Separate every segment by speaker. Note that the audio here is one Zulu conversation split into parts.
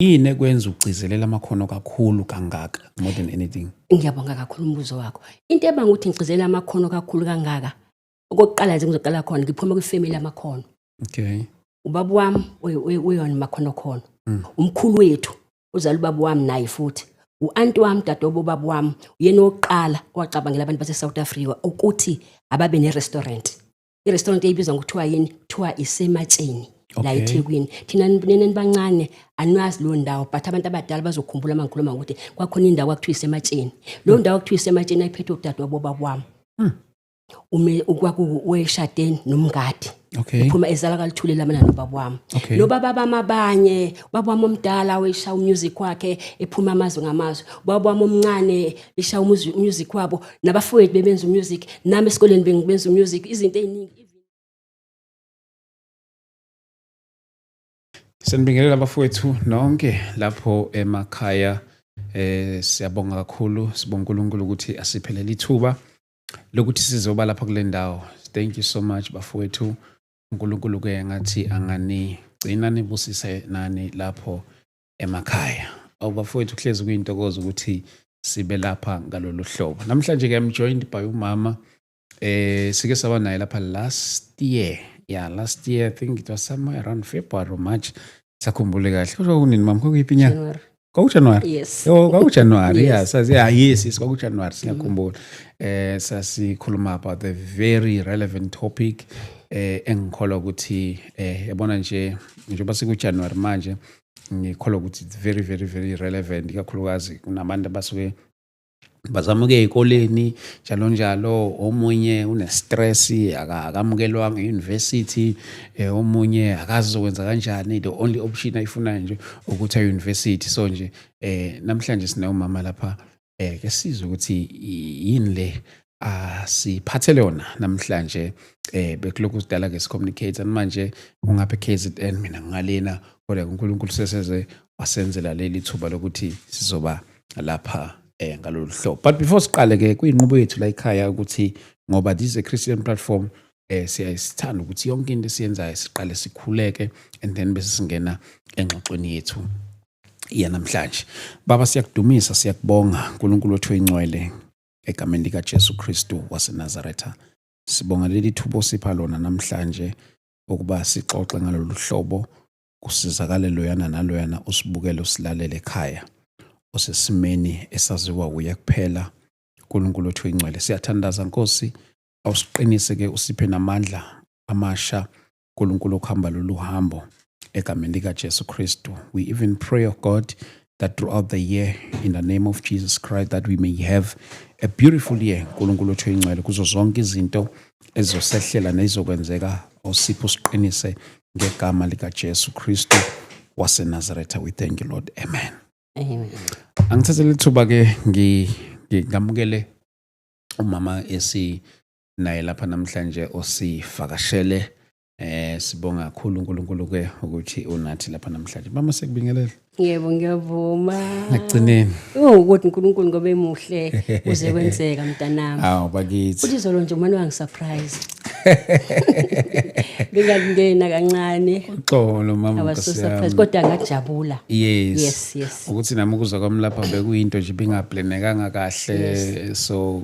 Speaker 1: Yini ekwenza ugcizelela amakhono kakhulu kangaka more than anything?
Speaker 2: Ngiyabonga kakhulu umbuzo wakho. Into ebanga ukuthi ngigcizelela amakhono kakhulu kangaka, okokuqala nje ngizoqala khona, ngiphuma kwifamily yamakhono.
Speaker 1: Okay.
Speaker 2: Ubaba wami uyona makhono khona. Umkhulu wethu uzala ubaba wami naye futhi. U-anti wami dadobo baba wami uyena oqala owacabangela abantu base South Africa ukuthi ababe ne-restaurant. I-restaurant eyibizwa ngokuthiwa yini? Kuthiwa isematsheni la eThekwini. Thina nini bancane anwazi lo ndawo, but abantu abadala bazokhumbula mangikhuluma ukuthi kwakhona indawo kwakuthiwa isematsheni. Lo ndawo kwakuthiwa isematsheni ayiphethe udadobo baba wami. Weshadeni nomngadi. Uphuma ezala kaLithuli lamana nobaba wami. Nobaba bamabanye, baba wami omdala wesha umusic wakhe ephuma amazwi ngamazwi. Baba wami omncane esha umusic wabo, nabafowethu bebenza umusic, nami esikoleni bengibenza umusic, izinto eziningi.
Speaker 1: Sanibingelela abafowethu nonke lapho emakhaya. Siyabonga kakhulu, sibonga uNkulunkulu ukuthi asiphelele ithuba lokuthi sizoba lapha kule ndawo. Thank you so much bafowethu. uNkulunkulu ke ngathi anganigcina nibusise nani lapho emakhaya. Abafowethu kuhlezi kuyintokozo ukuthi sibe lapha ngalolu hlobo. Namhlanje ke I'm joined by umama sike saba naye lapha last year. Yeah, last year I think it was somewhere around February or March. Sakhumbule kahle. Kusho kunini mama, kokuyiphi inyanga? January.
Speaker 2: Yes.
Speaker 1: January.
Speaker 2: Yes.
Speaker 1: Yes, January siyakhumbula. Sasikhuluma about the very relevant topic engikholwa ukuthi yabona njengoba January manje ngikholwa ukuthi it's very very very relevant, ikakhulukazi kunabantu abasuke bazamuke ezikoleni njalo omunye une stress akamukelwa ngeuniversity, omunye akazokwenza kanjani, the only option ayifuna nje ukuthi university. So nje namhlanje sina umama lapha ke sizwe ukuthi yini le siphathele yona namhlanje bekuloko sidala ke communicate manje ungaphe KZN mina ngalena kodwa uNkulunkulu seseze wasenzela leli thuba lokuthi sizoba lapha ngalolu hlobo. But before siqale ke kuyinqubo yethu la ekhaya ukuthi ngoba this is a Christian platform, siyasithanda ukuthi yonke into esiyenzayo siqale sikhuleke and then bese singena engxoxweni yethu yanamhlanje. Baba siyakudumisa, siyakubonga uNkulunkulu wethu oyingcwele egameni lika Jesu Kristu waseNazaretha. Sibonga leli thuba osipha lona namhlanje ukuba sixoxe ngalolu hlobo, kusizakale loyana naloyana usibukele usilalele ekhaya. Osesimeni esaziwa uya kuphela uNkulunkulu wethu oyingcwele. Siyathandaza Nkosi, awusiqinise ke usiphe namandla amasha uNkulunkulu okuhamba lolu hambo egameni lika Jesu Kristu. We even pray, oh God, that throughout the year in the name of Jesus Christ that we may have a beautiful year uNkulunkulu wethu oyingcwele, kuzo zonke izinto ezizosehlela nezizokwenzeka osipho usiqinise ngegama lika Jesu Kristu waseNazaretha. We thank you Lord. Amen.
Speaker 2: Amen.
Speaker 1: Angithathe lethuba ke ngamukele umama naye lapha namhlanje osivakashele. Sibonga kakhulu uNkulunkulu ke ukuthi unathi lapha namhlanje. Mama sekubingelela.
Speaker 2: Yebo ngiyavuma.
Speaker 1: Ngigcineni.
Speaker 2: Ukuthi uNkulunkulu ngobe muhle uze kwenzeka mntanami.
Speaker 1: Hawu bakithi.
Speaker 2: Uthi izolo nje umani wangisurprise. Ngingangena kancane.
Speaker 1: Uxolo mama
Speaker 2: Nkosi. Kodwa ngajabula.
Speaker 1: Yes.
Speaker 2: Yes.
Speaker 1: Ukuthi nami ukuza kwami lapha bekuyinto nje bingaplanekanga kahle, so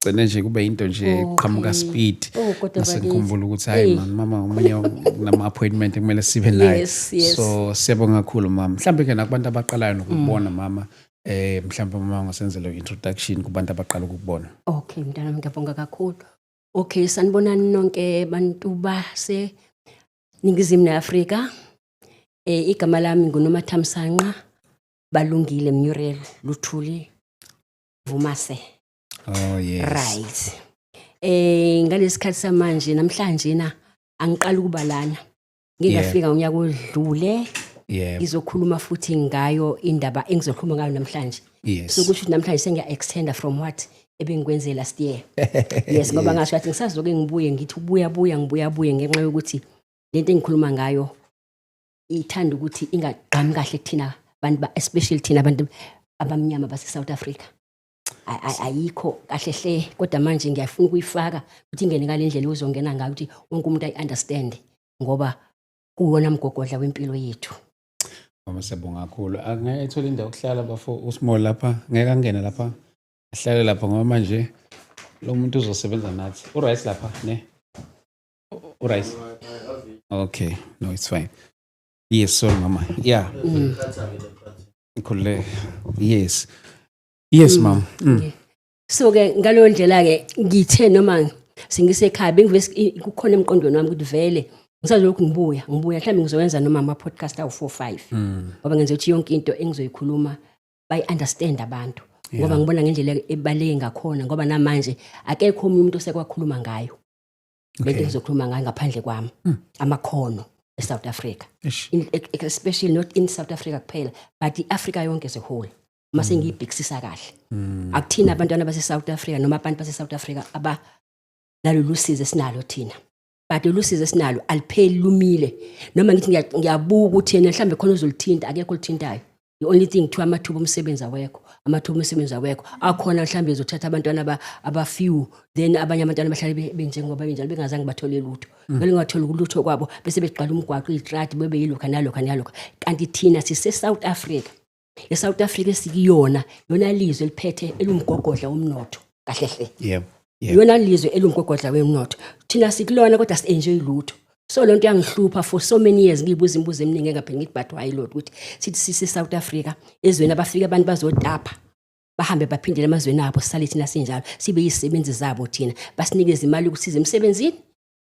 Speaker 1: gcine nje kube into nje eqhamuka speed. Nasekukhumbula ukuthi hayi mama umunye nama appointment kumele sibe naye. So siyabonga kakhulu mama. Mhlambe ke nakubantu abaqalayo nokubona mama, mhlambe mama ungasenzela introduction kubantu abaqala ukubona.
Speaker 2: Okay mntanami, ngiyabonga kakhulu. Okay, sanibonani nonke bantu base Ningizimu neAfrika. Igama lami nguNomathamsanqa Balungile Muriel Luthuli Vumase.
Speaker 1: Oh yes.
Speaker 2: Right. Ngalesikhathi samanje namhlanje angiqala ukuba lana. Ngingafika unyaka odlule. Ngizokhuluma futhi ngayo indaba engizokhuluma ngayo namhlanje. So kusho namhlanje sengiya extend from what ebengikwenze last year. Yes, ngoba ngasho ukuthi ngisazoke ngibuye ngithi ubuya ngenxa yokuthi lento engikhuluma ngayo ithanda ukuthi ingaqhamu kahle kuthina abantu especially thina abantu abamnyama base South Africa. Ayikho kahle hle, kodwa manje ngiyafuna ukuyifaka ukuthi ingene ngale ndlela uzongena ngayo ukuthi wonke umuntu understand ngoba kuwona mgogodla wempilo yethu.
Speaker 1: Mama siyabonga kakhulu. Angeke ethola indawo yokuhlala bafo uSmall lapha. Ngeke angene lapha. Ahlale lapha ngoba manje lo muntu uzosebenza nathi. URice lapha ne? URice. Okay, no it's fine. Yes, sorry mama. Yeah. Khule. Yes. Yes mama.
Speaker 2: So ke ngalo ndlela ke ngithe noma singisekhaya bengivese kukhona emqondweni wami ukuthi vele ngisazolokhu ngibuya mhlawumbe ngizowenza noma ama podcast awu 4-5 ngoba ngenza ukuthi yonke into engizoyikhuluma bayi understand abantu ngoba ngibona ngendlela ebaleke ngakhona ngoba namanje akekho umuntu osekwakhuluma ngayo bese ngizokhuluma ngayo ngaphandle kwami amakhono eSouth Africa especially not in South Africa kuphela but iAfrica yonke as a whole mase ngiyibhekisisa kahle akuthina abantwana base South Africa noma abantu base South Africa aba nalolu size sinalo thina but ulusize sinalo alipheli lumile noma ngithi ngiyabuka ukuthi yena mhlambe khona uzolithinta akekho lithintayo the only thing to amathuba omsebenzi awekho amathuba omsebenzi awekho akhona mhlambe ezothatha abantwana aba few then abanye abantwana bahlale benjengoba benjalo bengazange bathole lutho ngeke ngatholi ulutho kwabo bese beqala umgwaqo itrati bebe yilokho nalokho kanti thina sise South Africa eSouth Africa sikiyona yona lizwe liphethe elumgogodla womnotho kahlehle yona lizwe elumgogodla wemnotho thina sikulona kodwa si-enjoy lutho so lonto yangihlupha for so many years ngibuza imibuzo eminingi engapheli ngithi but why Lord ukuthi sithi sise South Africa ezweni abafika abantu bazotapha bahambe baphindele emazweni abo sisale thina sinjalo sibe yisebenzi zabo thina basinikeza imali ukuthi size emsebenzini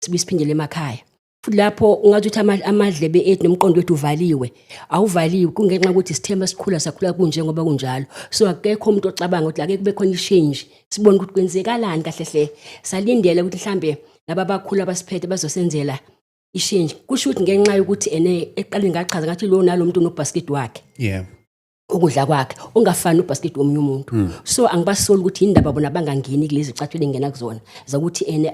Speaker 2: sibe siphindele emakhaya futhi lapho ungathi uthi amadlebe ethu nomqondo wethu uvaliwe awuvaliwe kungenxa ukuthi isithemba sikhula sakhula kunje ngoba kunjalo so akekho umuntu ocabanga ukuthi ake kube khona ishange sibone ukuthi kwenzekalani kahlehle salindele ukuthi mhlambe laba bakhulu abasiphethe bazosenzela ishange kusho ukuthi ngenxa yokuthi eqaleni ngachaza ngathi lo nalomuntu unobasket wakhe ukudla kwakhe ungafani ubasket womunye umuntu so angibasoli ukuthi indaba bona bangangeni kulezi cathule ngena kuzona zakuthi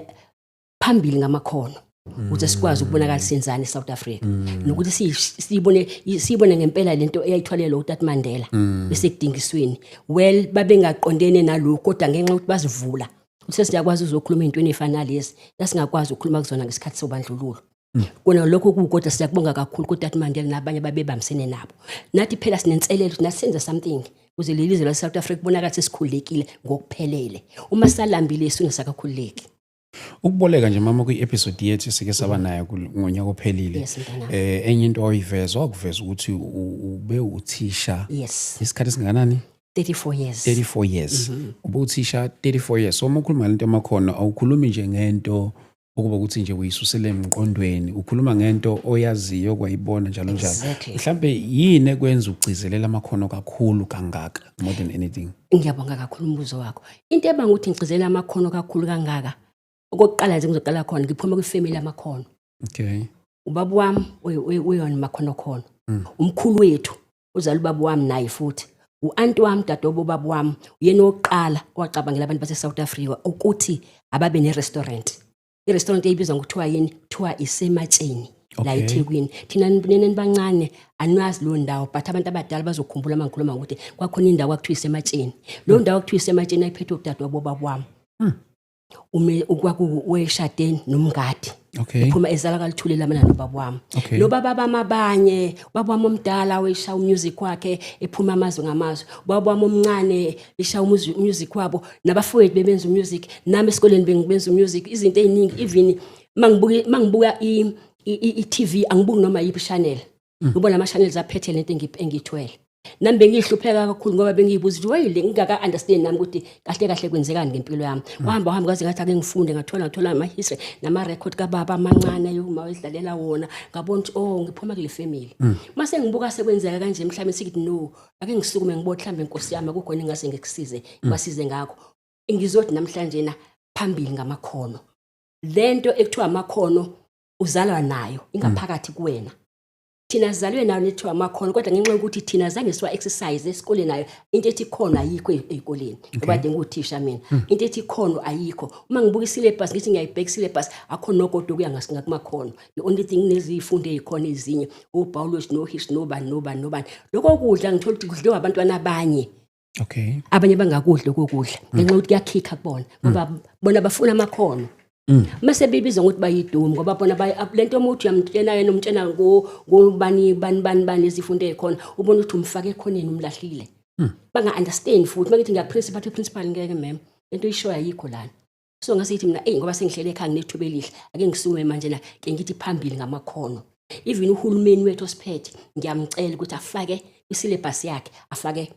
Speaker 2: phambili ngamakhono ukuthi sikwazi ukubonakala senzani eSouth Africa nokuthi siyibone ngempela lento eyayithwalelwa uTat Mandela bese kudingisweni well babengaqondene nalokho kodwa ngenxa ukuthi bazivula ukuthi siyakwazi uzokhuluma into efana lezi lasingakwazi ukukhuluma kuzona ngesikhathi sobandlululo kona lokho kukodwa siyakubonga kakhulu kuTat Mandela nabanye babebambisene nabo nathi phela sinenselelo ukuthi nasenza something kuze lelizwe laseSouth Africa bonakala sesikhulekile ngokuphelele uma salambile isona sakakhuleki
Speaker 1: ukuboleka nje mama kwi-episode yethu sike saba nayo ngonyaka ophelile enye into oyiveza wakuveza ukuthi ube uthisha isikhathi singanani 34 years ube uthisha 34 years so uma ukhuluma lento amakhono awukhulumi nje ngento ukuba ukuthi nje uyisusele emqondweni ukhuluma ngento oyaziyo kwayibona njalo mhlambe yini ekwenza ugcizelela amakhono kakhulu kangaka more than anything
Speaker 2: ngiyabonga kakhulu umbuzo wakho into ebanga ukuthi ngigcizelela amakhono kakhulu kangaka okokuqala nje ngizoqala khona ngiphuma kwifamily amakhono ubaba wami uyona makhono khona umkhulu wethu uzala ubaba wami naye futhi uanti wami dadobo baba wami uyena oqala owacabangela abantu base South Africa ukuthi ababe ne-restaurant i-restaurant eyibizwa ngokuthiwa yini kuthiwa isematsheni la eThekwini thina nini bancane anwazi lo ndawo but abantu abadala bazokhumbula mangikhuluma ukuthi kwakhona indawo akuthiwa isematsheni lo ndawo akuthiwa isematsheni ayiphethe udadewabo baba wami ukwakuweshadeni nomngadi ephuma ezala kalithulile mina nobaba wami lo baba bamabanye baba wami omdala wesha umusic wakhe ephuma amazwe ngamazwe baba wami omncane esha umusic wabo nabafowethu bebenza umusic nami esikoleni bengibenza umusic izinto eziningi even mangibuka iTV angibuki noma yipi channel ngibona ama channels aphethe lento engithwele nami bengihlupheka kakhulu ngoba bengiyibuza ukuthi wayile ngingaka understand nami ukuthi kahle kwenzekani ngempilo yami wahamba kwaze ngathi ake ngifunde ngathola ama history nama record kababa amancane yoma wedlalela wona ngabona ukuthi ngiphuma kule family mase ngibuka sekwenzeka kanje mhlawumbe sikithi no ake ngisukume ngibo mhlawumbe inkosi yami kukhona ingase ngikusize basize ngakho ngizothi namhlanje na phambili ngamakhono lento ekuthiwa amakhono uzalwa nayo ingaphakathi kuwena thina sizalwe nayo nethiwa amakhono kodwa ngenxa yokuthi thina zange siwa exercise esikoleni nayo into ethi khona ayikho ezikoleni ngoba nguthisha mina into ethi khono ayikho uma ngibuka isyllabus ngithi ngiyayibheka isyllabus akho nokodwa kuya ngakumakhono the only thing nezifunde ezikhona ezinye biology no history nobani lokho kudla ngithola ukuthi kudliwa abantwana abanye abanye bangakudla lokho kudla ngenxa yokuthi kuyakhikha kubona ngoba bona bafuna amakhono Mase bibiza ukuthi bayidumo ngoba bona lento omuthi uyamtshena yena umtshena ngobani izifundo ezikhona ubona ukuthi umfake ekhoneni umlahlile. Banga understand futhi makithi ngiyaprincipal ngeke mem lento isho ayikho lana. So ngasithi mina ngoba sengihlele ekhaya nginethuba elihle ake ngisukume manje na ke ngithi phambili ngamakhono. Even uhulumeni wethu osiphethe ngiyamcela ukuthi afake isyllabus yakhe afake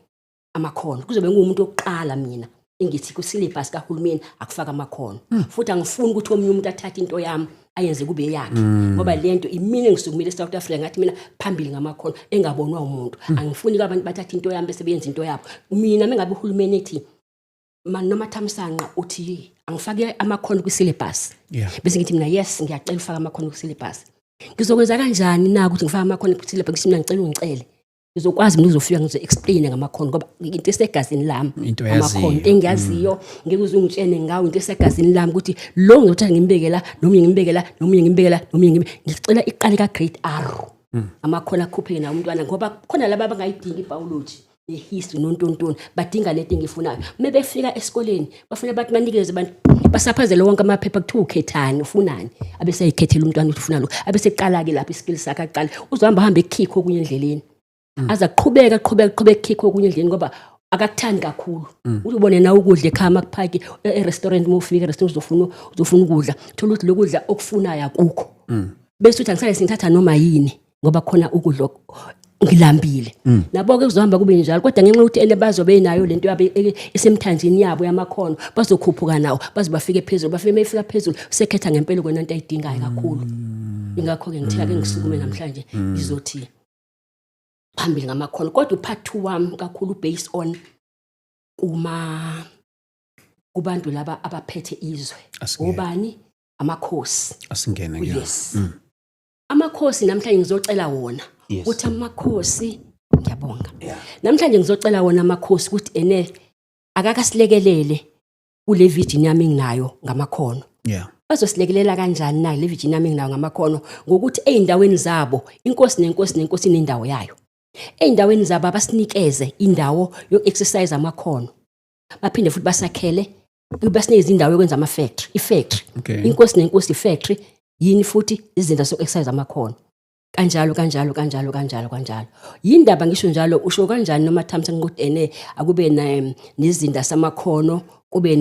Speaker 2: amakhono. Kuzobe ngumuntu oqala mina engithi ku-syllabus kahulumeni akufaka amakhono. Futhi angifuni ukuthi omunye umuntu athathe into yami ayenze kube yakhe. Ngoba lento imina ngisukumile eSouth Africa ngathi mina phambili ngamakhono engabonwa umuntu. Angifuni abantu bathathe into yami bese beyenza into yabo. Mina mengabe uhulumeni ethi noma Thamsanqa uthi angifake amakhono ku-syllabus. Bese ngithi mina yes ngiyacela ufaka amakhono ku-syllabus. Ngizokwenza kanjani na ukuthi ngifake amakhono ku-syllabus ngithi mina ngicela ungicele. Ngizokwazi mina uzofika ngizo-explain ngamakhono ngoba into esegazini lami amakhono into engiyaziyo ngeke uzungitshene ngawo into esegazini lami ukuthi lo ngizothatha ngimbekela nomunye ngimbekela ngicela iqale ka-grade R amakhono akhupheke nawo umntwana ngoba khona laba abangayidingi i-biology ne-history nontontoni badinga lento engiyifunayo. Mebefika esikoleni bafuna bathi banikeze abantu basaphazele wonke amaphepha kuthiwa ukhethani ufunani abese ayikhethela umntwana ukuthi ufuna lokho abese qala-ke lapho iskills sakhe aqale uzohamba hambe ekhikho okunye endleleni aza qhubeka ekhikho okunye endleleni ngoba akakuthandi kakhulu. Uzobone na ukudla ekhaya makuphaki e-restaurant mufika e-restaurant uzofuna ukudla thola ukuthi lokudla okufunayo akukho bese uthi angisale singithatha noma yini ngoba khona ukudla ngilambile. Nabo ke kuzohamba kube njalo kodwa ngenxa ukuthi bazobe nayo lento yabe esemthanjini yabo yamakhono bazokhuphuka nawo baze bafike phezulu bafike mefika phezulu sekhetha ngempela kona into ayidingayo kakhulu. Ingakho ke ngithiya ke ngisukume namhlanje ngizothi phambili ngamakhono kodwa upart 2 wami kakhulu based on kubantu laba abaphethe izwe obani amakhosi
Speaker 1: asingene ke.
Speaker 2: Amakhosi namhlanje ngizocela wona ukuthi amakhosi ngiyabonga namhlanje ngizocela wona amakhosi ukuthi akakasilekelele kule vision yami enginayo ngamakhono. Bazosilekelela kanjani na le vision yami enginayo ngamakhono ngokuthi eindaweni zabo inkosi nendawo yayo. Eindaweni zabo abasinikeze indawo yo-exercise amakhono baphinde futhi basakhele basinikeze indawo yokwenza ama-factory i-factory inkosi i-factory yini futhi izinto zo-exercise amakhono kanjalo yindaba ngisho njalo usho kanjani noma Thamsanqa ukuthi akube nezinda samakhono kube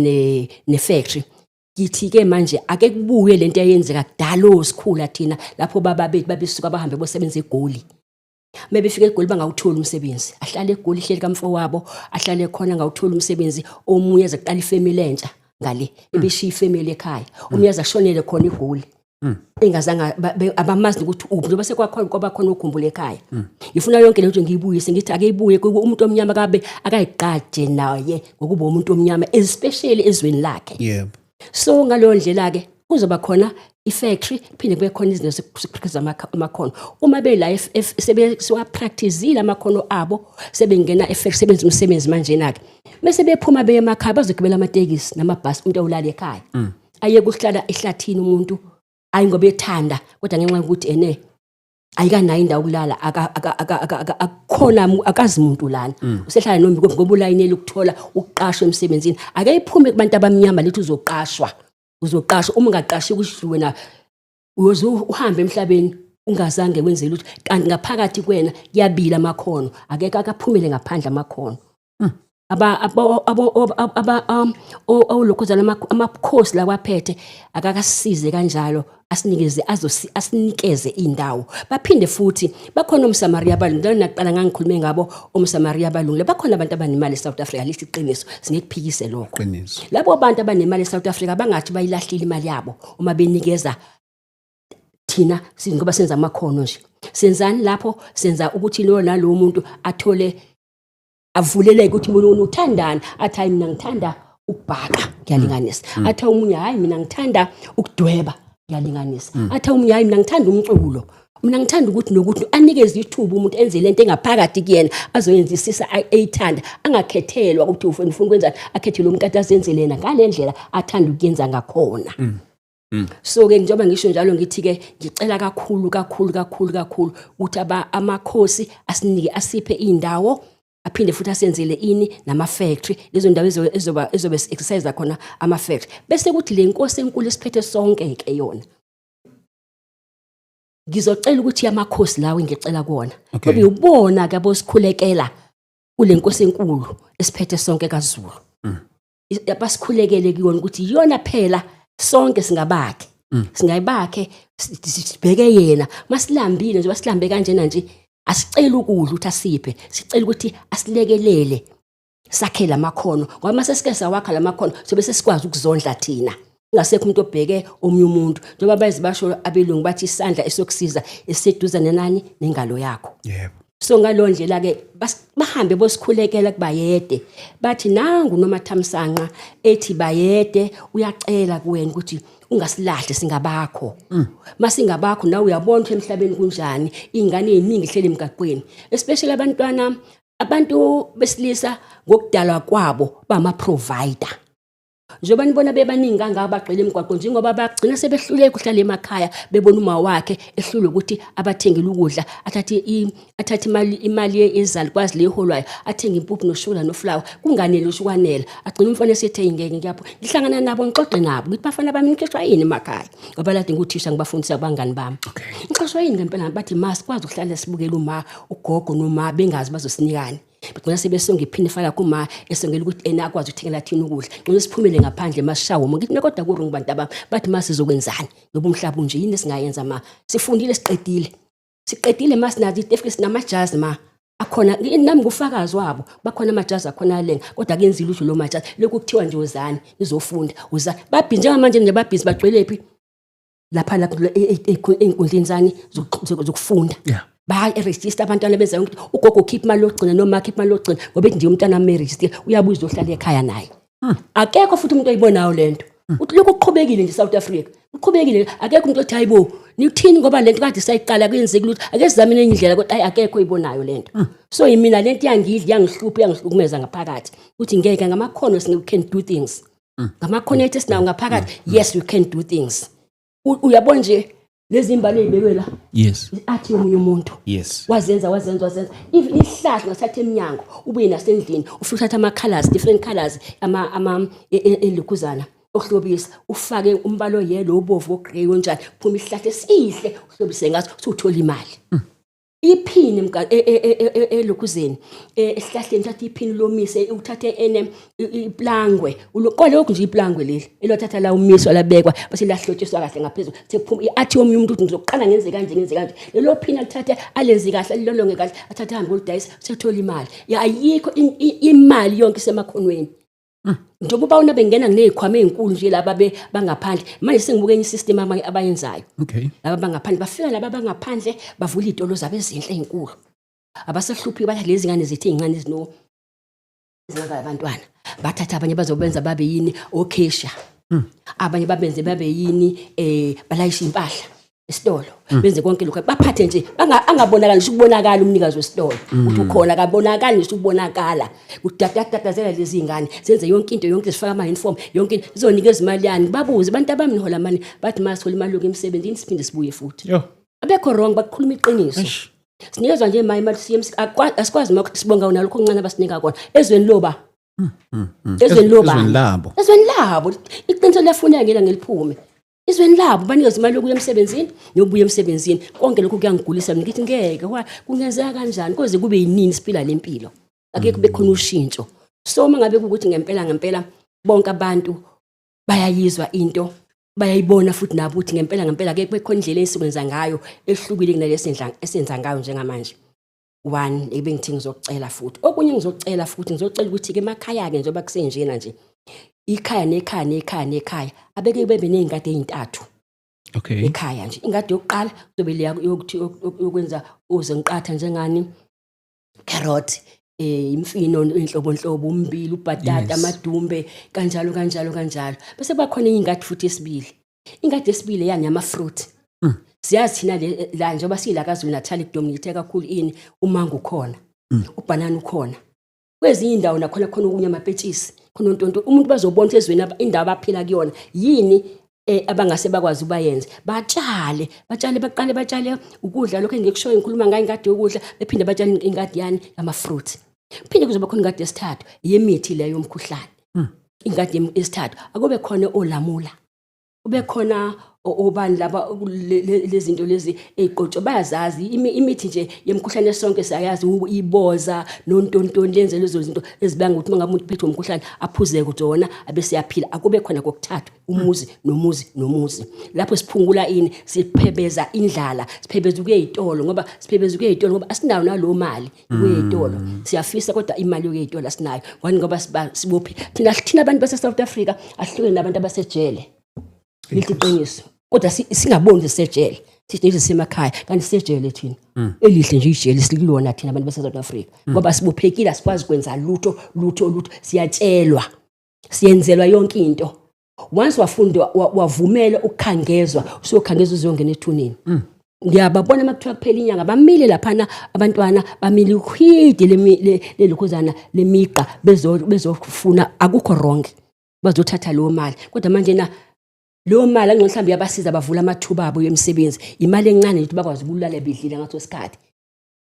Speaker 2: ne-factory. Ngithi-ke manje ake kubuye lento eyenzeka kudala osikhula thina lapho baba bethu babesuka bahambe bosebenza eGoli. Mebefika eGoli bangawuthola umsebenzi ahlale eGoli ihleli kamfowabo ahlale khona ngawuthola umsebenzi omunye ezaqala ifamily entsha ngale ebeshiya ifamily ekhaya omunye azashonele khona eGoli. Engazanga abamazi ukuthi uphi njengoba sekwakhona ngoba khona ukhumbula ekhaya. Ngifuna yonke lento ngiyibuyise ngithi ake ibuye umuntu omnyama kabe akayiqaje naye ngokuba umuntu omnyama especially ezweni lakhe. So ngaleyo ndlela ke kuzoba khona i-factory phinde kube khona izinto zokuqhakaza amakhono. Uma bela sebewa practiceile amakhono abo sebengena e-factory sebenza umsebenzi manje nake. Bese bephuma beye emakhaya bazogibela amatekisi namabhasi umuntu awulala ekhaya. Aye kuhlala ehlathini umuntu ayi ngoba ethanda kodwa ngenxa yokuthi ayikanayo indawo kulala akukhona akazi umuntu lana usehlala nombi ngoba ulayineli ukuthola uqashwe emsebenzini ake iphume kubantu abamnyama lethi uzoqashwa uma ungaqashi ukuthi wena uhambe emhlabeni ungazange wenze lutho kanti ngaphakathi kwena kuyabila amakhono akeke akaphumele ngaphandle amakhono. Lokuzana amakhosi la kwaphethe akakasize kanjalo asinikeze indawo baphinde futhi bakhona umSamaria balungu naqala ngangikhulume ngabo umSamaria balungu bakhona abantu abanemali eSouth Africa lithi iqiniso singekuphikise lokho labo abantu abanemali eSouth Africa bangathi bayilahlile imali yabo uma benikeza thina ngoba senza amakhono nje senzani lapho senza ukuthi lo nalo muntu athole avuleleke ukuthi umuntu uthandana athi hayi mina ngithanda ukubhaka ngiyalinganisa athi umunye hayi mina ngithanda ukudweba ngiyalinganisa athi umunye hayi mina ngithanda umculo mina ngithanda ukuthi nokuthi anikeze ithuba umuntu enze lento engaphakathi kuyena azoyenzisisa ayithanda angakhethelwa ukuthi ufuna ukwenza akhethele umuntu atazenzele ngale ndlela athanda ukuyenza ngakhona. So ke njengoba ngisho njalo ngithi ke ngicela kakhulu ukuthi amakhosi asinike asiphe indawo aphinde futhi asenzele ini nama-factory, lezo ndawo ezobe exercise khona ama-factory. Bese kuthi le nkosi enkulu esiphethe sonke-ke yona, ngizocela ukuthi amakhosi lawo ngicela kuwona, ngoba ubona-ke abosikhulekela kule nkosi enkulu esiphethe sonke kaZulu. Basikhulekele kuyona ukuthi yona phela sonke singabakhe, singayibakhe sibheke yena. Masilambile nje, basilambe kanjena nje, asicela ukudla ukuthi asiphe, sicela ukuthi asilekelele sakhe lamakhono, ngoba mase sike sawakha lamakhono sobe sesikwazi ukuzondla thina, ungasekho umuntu obheke omunye umuntu, njengoba bayizibasho abelungu bathi isandla esokusiza esiseduzane nani nengalo yakho.
Speaker 1: Yebo.
Speaker 2: So ngalo ndlela-ke bahambe bosikhulekela kubayede, bathi nangu noMathamsanqa ethi bayede uyacela kuwena ukuthi ungasilahle singabakho. Masingabakho nawe uyabona ukuthi emhlabeni kunjani, ingane eziningi hlele emgaqweni, especially abantwana, abantu besilisa ngokudalwa kwabo bama-provider. Njengoba nibona bebaningi kangaka bagqile emgwaqweni, njengoba bagcina sebehluleka ukuhlala emakhaya, bebona uma wakhe ehlule ukuthi abathengele ukudla, athathe imali ezalukwazi leholwayo, athenge impuphu noshukela noflawa, kunganele ukwanela. Agcina umfana esethe ngeke ngiyapho ngihlangana nabo ngixoxe nabo ngithi bafana bami ngixoxa yini emakhaya, ngoba lade nguthisha ngibafundisa abangani bami. Ngixoxa yini ngempela, bathi masikwazi ukuhlala sibukela uma ugogo noma bengazi bazosinikani. Begcina sebesonge iphini fala kuma esongela ukuthi ena akwazi ukuthengela thina ukudla. Ngicela siphumele ngaphandle masishawo, ngithi kodwa kurungu bantu abami, bathi masizokwenzani ngoba umhlaba unje yini esingayenza sifundile siqedile masinazi defike sinamajazi akhona nami ngufakazi wabo, bakhona amajazi akhona lenga, kodwa akenzile utho lo majazi lokhu kuthiwa nje uzani nizofunda babhi njengamanje nje babhizi bagcwelephi lapha einkundleni zani zokufunda. Ba-register abantwana benza ukuthi ugogo khipha imali yokugcina noma khipha imali yokugcina, ngoba nje umntwana ama-register uyabuza uzohlala ekhaya naye. Akekho futhi umuntu oyibonayo lento. Uthi lokhu kuqhubekile nje South Africa, kuqhubekile, akekho umuntu othi hayibo nithini ngoba lento kade sayiqala kuyenzeka ukuthi ake sizamene enye indlela, kodwa akekho oyibonayo lento. So yimina lento yangihlupha yangihlukumeza ngaphakathi ukuthi ngeke ngamakhono we can do things. Ngamakhono ethu sinawo ngaphakathi, yes we can do things. Uyabona nje lezi imbali ezibekwe la,
Speaker 1: yes,
Speaker 2: athi omunye umuntu,
Speaker 1: yes,
Speaker 2: wazenza even ihlahla ngasathe eminyango ubuye nasendlini ufuthatha ama-colors, different colors, elikuzana okuhlobisa, ufake umbalo yellow, obovu, ogrey onjani, phuma ihlahla esihle uhlobise ngaso usuthola imali. Iphini elokuzeni esihlahleni thatha iphini lomise, uthathe iplangwe, kolokho nje iplangwe leli elothatha la umiswa labekwa base lahlotshiswa kahle ngaphezulu, sephuma athi omunye umuntu ngizoqala ngenze kanje, lelo phini alithathe alenzi kahle alilolonge kahle, athathe hambe olidayisa sethola imali. Ayikho imali yonke isemakhonweni. Njengoba bawona bengena ngezikhwama ezinkulu nje laba bangaphandle, manje sengibuka enye system abayenzayo. Laba bangaphandle bafika, laba bangaphandle bavula izitolo zabo ezinhle ezinkulu, abasehluphi bathi lezi ngane zethu ezincane abantwana bathatha abanye bazobenza babe yini okesha, abanye babenze babe yini balayisha impahla esitolo, benze konke lokho baphathe nje angabonakali nje ukubonakala umnikazi wesitolo ukuthi ukhona, akabonakali nje ukubonakala udadatazela lezi ngane senze yonke into, yonke sifaka ama-uniform, yonke izonikeza imali yani. Babuze abantu abami nihola mali, bathi masithola imali lokho emsebenzini siphinde sibuye futhi. Abekho wrong, bakhuluma iqiniso. Sinikezwa nje imali CMC, asikwazi ukuthi sibonga wona lokho okuncane abasinika kona ezweni loba. Ezweni labo iqiniso liyafuneka ngela ngeliphume. Izweni labo banikeza imali yokuya emsebenzini nobuya emsebenzini, konke lokho kuyangigulisa mina, ngithi ngeke kungenzeka kanjani koze kube yinini siphila lempilo, akekho bekhona ushintsho. So mangabe ukuthi ngempela bonke abantu bayayizwa into, bayayibona futhi nabo ukuthi ngempela akekho bekhona indlela esikwenza ngayo ehlukile kunalesi esenza ngayo njengamanje. One ebengithi ngizocela futhi okunye, ngizocela ukuthi ke emakhaya ke njengoba kusenjena nje ikhaya nekhaya abeke bebe nezingadi ezintathu. Ekhaya nje ingadi yokuqala kuzobe leya yokuthi yokwenza uzenqatha njengani carrot, imfino inhlobonhlobo, umbili, ubhatata, amadumbe, kanjalo. Bese bakhona ingadi futhi esibili. Ingadi esibili yani ama-fruit. Siyazi thina la njengoba sila kaZulu Natal idominate kakhulu umango ukhona, ubanana ukhona. Kwezinye indawo nakhona khona okunye amapetshisi, khona ontonto umuntu bazobona ezweni indawo abaphila kuyona yini abangase bakwazi ubayenze. Baqale ukudla lokho engikushoyo ngikhuluma ngayo ingadi yokudla, bephinde batshale ingadi yani ama-fruit. Phinde kuzoba khona ingadi yesithathu yemithi leyo yomkhuhlane. Ingadi yesithathu akube khona olamula. Kube khona obani laba lezinto lezi eziqotho bayazazi imithi nje yemkhuhlane sonke siyayazi iboza nontontoni lenze lezo zinto ezibanga ukuthi mangabe umuntu phethwe umkhuhlane aphuze kuzona abese yaphila. Akube khona kokuthathu umuzi nomuzi lapho siphungula ini siphebeza indlala siphebeza ukuyezitolo ngoba asinayo nalo mali ukuyezitolo siyafisa kodwa imali ukuyezitolo asinayo ngoba sibophi thina abantu base South Africa ahlukene nabantu abasejele. Liqiniso kodwa singaboni sisejele sithi sisemakhaya kanti sisejele thina elihle nje ijele sikulona thina abantu base South Africa ngoba sibophekile asikwazi kwenza lutho siyatshelwa siyenzelwa yonke into. Once wafunda wavumela ukukhangezwa usokhangezwa uzongena ethuneni. Ngiyababona makuthiwa kuphela inyanga bamile laphana abantwana bamile ukhwidi lelokhuzana lemiqa bezofuna akukho wrong bazothatha lo mali kodwa manje lo mali angcono mhlawumbe yabasiza bavula amathuba abo yemisebenzi imali encane ukuthi bakwazi ukulala bedlile ngaso isikhathi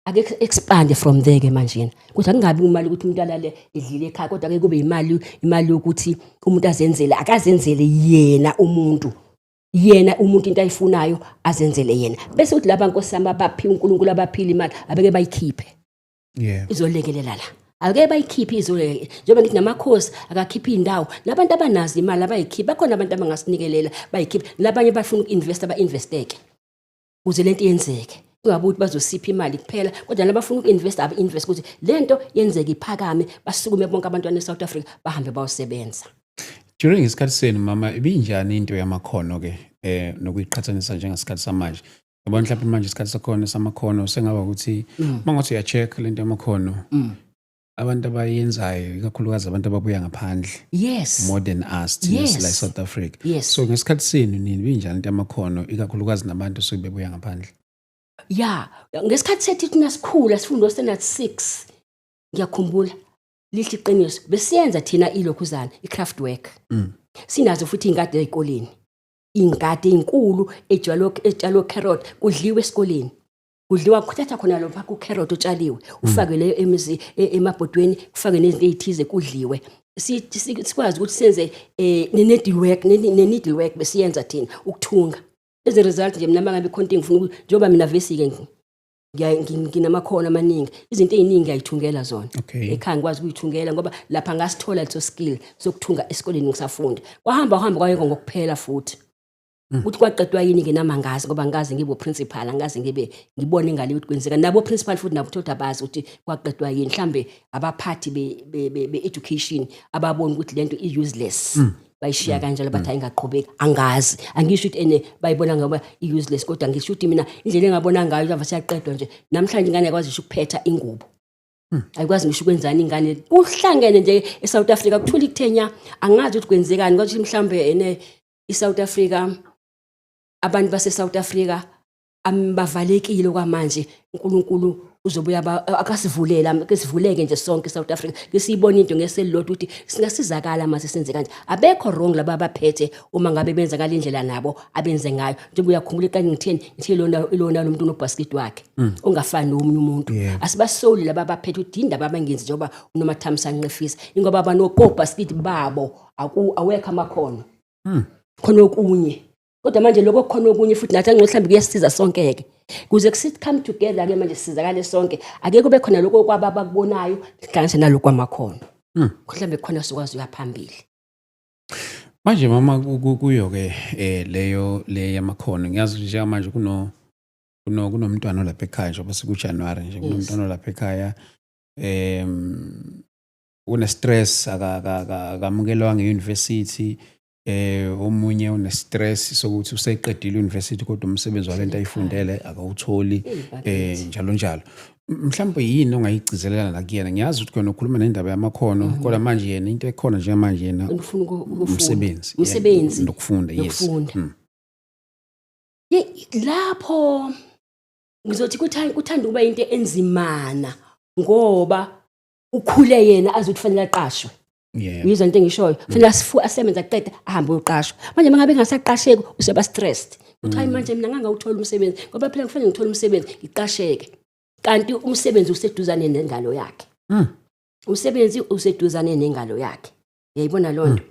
Speaker 2: ake expand from there ke manje ukuthi akungabi imali ukuthi umuntu alale edlile ekhaya kodwa ake kube imali ukuthi umuntu azenzele akazenzele yena umuntu into ayifunayo azenzele yena bese uthi laba nkosama abaphi uNkulunkulu abaphila imali abeke bayikhiphe izolekelela la ake bayikhiphe izoleke njengoba ngithi namakhosi akakhipha indawo nabantu abanazi imali abayikhipha bakhona abantu abangasinikelela bayikhiphe labanye bafuna ukinvesta bainvesteke ukuze lento yenzeke ungabe uthi bazosipha imali kuphela kodwa labafuna ukinvesta abainvest ukuthi lento yenzeke iphakame basukume bonke abantwana eSouth Africa bahambe bayosebenza.
Speaker 1: During isikhathi senu mama ibinjani into yamakhono ke nokuyiqhathanisa njengesikhathi samanje yabona mhlawumbe manje isikhathi sakhona samakhono sengaba ukuthi mangathi uyacheck lento yamakhono abantu abayenzayo ikakhulukazi abantu ababuya ngaphandle more than us like South Africa so ngesikhathi senu nini binjani into yamakhono ikakhulukazi nabantu sobebuya ngaphandle.
Speaker 2: Ngesikhathi sethi thina sikhula sifundo standard 6 ngiyakhumbula lithi qiniso besiyenza thina ilokhuzana icraft work sinazo futhi ingadi ezikoleni ingadi enkulu ejalo carrot kudliwe esikoleni kudliwa kuthatha khona lo phaka ucarrot utshaliwe ufake leyo emabhodweni kufake nezinto ezithize kudliwe sikwazi ukuthi senze needle work besiyenza thina ukuthunga as a result nje mina mangabe content ngifuna njoba mina vesi ke nginamakhono amaningi izinto eziningi ngiyayithungela zona ekhaya ngikwazi ukuyithungela ngoba lapha ngasithola leso skill sokuthunga esikoleni ngisafunda kwahamba kwayeko ngokuphela futhi uthi kwaqedwa yini ke namangazi ngoba ngazi ngibo principal angazi ngibone ngale ukuthi kwenzeka nabo principal futhi nabo thotha bazi ukuthi kwaqedwa yini mhlambe abaphathi be education ababona ukuthi lento i useless bayishiya kanjalo bathi ayingaqhubeki angazi angisho ukuthi bayibona ngoba i useless kodwa ngisho ukuthi mina indlela engabona ngayo ava siyaqedwa nje namhlanje ingane yakwazi ukuphetha ingubo ayikwazi ngisho kwenzani ingane kuhlangene nje eSouth Africa kuthula ikuthenya angazi ukuthi kwenzekani ngoba mhlambe eSouth Africa abantu base South Africa bavalekile kwamanje uNkulunkulu uzobuya akasivulela kesivuleke nje sonke eSouth Africa ngesibona into ngeselilodwa ukuthi singasizakala mase senze kanje abekho wrong laba abaphethe uma ngabe benza ngale ndlela nabo abenze ngayo njengoba uyakhumbula kanye ngithe lona lo muntu unobasket wakhe ongafani nomunye umuntu asibasoli laba abaphethe udinda babangenzi njengoba unomathamisa nqefisa ingoba abanokobasket babo awekho amakhono khona okunye kodwa manje lokho khona okunye futhi nathi angcohlambi kuyasiza sonke ke kuze kusithi come together ke manje sizakale sonke ake kube khona lokho kwababa kubonayo sihlanganise nalokho kwamakhono mhlambe khona sokwazi uyaphambili
Speaker 1: manje mama kuyo ke le yamakhono ngiyazi nje manje kunomntwana lapha ekhaya njengoba sikuJanuary nje kunomntwana lapha ekhaya une stress akamukelwa ngeuniversity omunye une stress sokuthi useqedile university kodwa umsebenzi walento ayifundele akawutholi njalo mhlawumbe yini ongayigcizelela la kuyena ngiyazi ukuthi khona ukhuluma nendaba yamakhono kodwa manje yena into ekhona nje manje yena
Speaker 2: ufuna
Speaker 1: umsebenzi nokufunda
Speaker 2: lapho ngizothi kuthanda ukuba into enzimana ngoba ukhule yena azothi fanele aqashwe yizwa into engishoyo fanele asebenza aqede ahambe uqashwa manje mangabe engasaqasheki useba stressed uthi hayi manje mina ngangawuthola umsebenzi ngoba phela kufanele ngithola umsebenzi ngiqasheke kanti umsebenzi useduzane nengalo yakhe umsebenzi useduzane nengalo yakhe. Uyayibona lonto